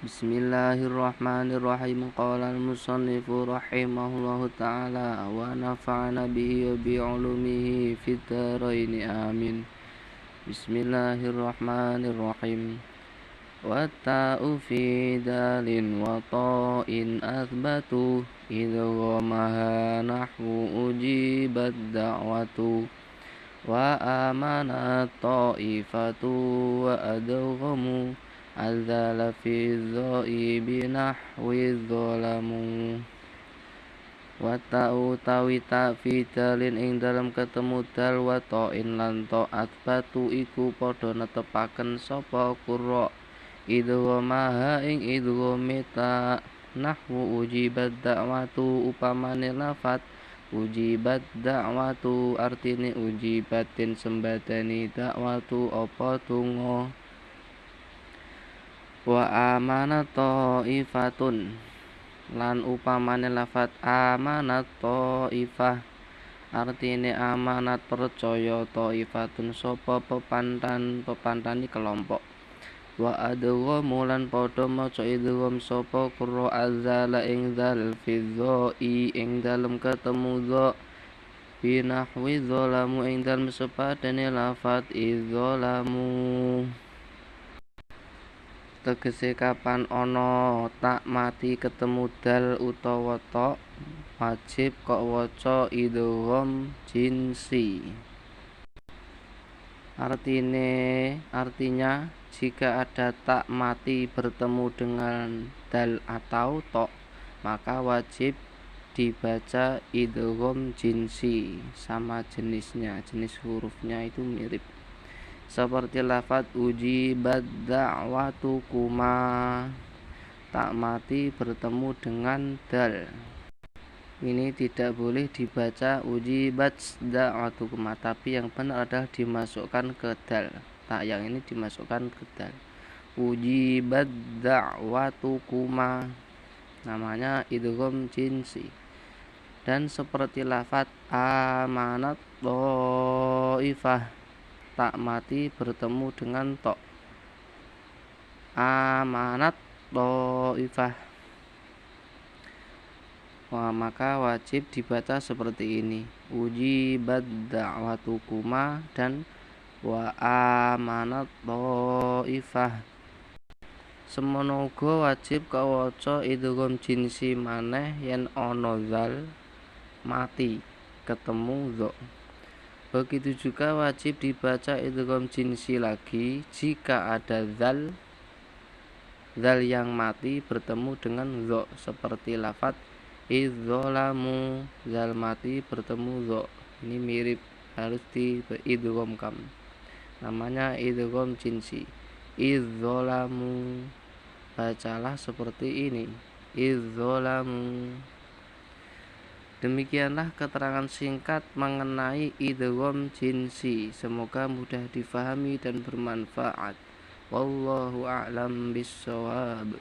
Bismillahirrahmanirrahim. Qala al-musannifu rahimahullahu ta'ala wa nafa'ana bihi wa bi'ulumihi fid dharain amin. Bismillahirrahmanirrahim. Wa ta'u fi dalin wa ta'in athbatu idghamaha nahwu ujibat da'watu wa amana ta'ifatu wa adghamu adzala fi dhoi binahwi dholamu. Wa ta'u tawi ta fi dalin ing dalam ketemu dal wa ta'in lan ta'at batu iku padha netepaken sapa qurra idghamaha ing idghame ta nahwu ujibat da'watu upamane lafat ujibat da'watu artine ujibatin sembadani da'watu apa donga. Wa amanat ta'ifatun lan upamane lafat amanat ta'ifah artine amanat percaya ta'ifatun sapa pepantani kelompok. Wa adghamu lan padha maca idgham sapa qurra azala ing dzal fi dhoi ing dalem ketemu dha binahwi dzalamu ing dalem sepadane lafat idzalamu. Tegese kapan ana tak mati ketemu dal utawa ta wajib kok waca idgham jinsi. Artinya jika ada tak mati bertemu dengan dal atau ta maka wajib dibaca idgham jinsi, sama jenisnya, jenis hurufnya itu mirip. Seperti lafaz ujibat da'watukuma, tak mati bertemu dengan dal. Ini tidak boleh dibaca ujibat da'watukuma, tapi yang benar adalah dimasukkan ke dal. Tak yang ini dimasukkan ke dal. Ujibat da'watukuma namanya idgham jinsi. Dan seperti lafaz amanat dhaifah, tak mati bertemu dengan ta. Amanat dhaifah. Wah, maka wajib dibaca seperti ini. Ujibat da'watukuma dan wa amanat dhaifah. Semono uga wajib kawaca idgham jinsi maneh yen ana zal mati ketemu dha. Begitu juga wajib dibaca idgham jinsi lagi jika ada zal yang mati bertemu dengan dha, seperti lafaz idzalamu, zal mati bertemu dha. Ini mirip, harus diidghamkan. Namanya idgham jinsi. Idzalamu, bacalah seperti ini, idzalamu. Demikianlah keterangan singkat mengenai idgham jinsi. Semoga mudah difahami dan bermanfaat. Wallahu a'lam bishawab.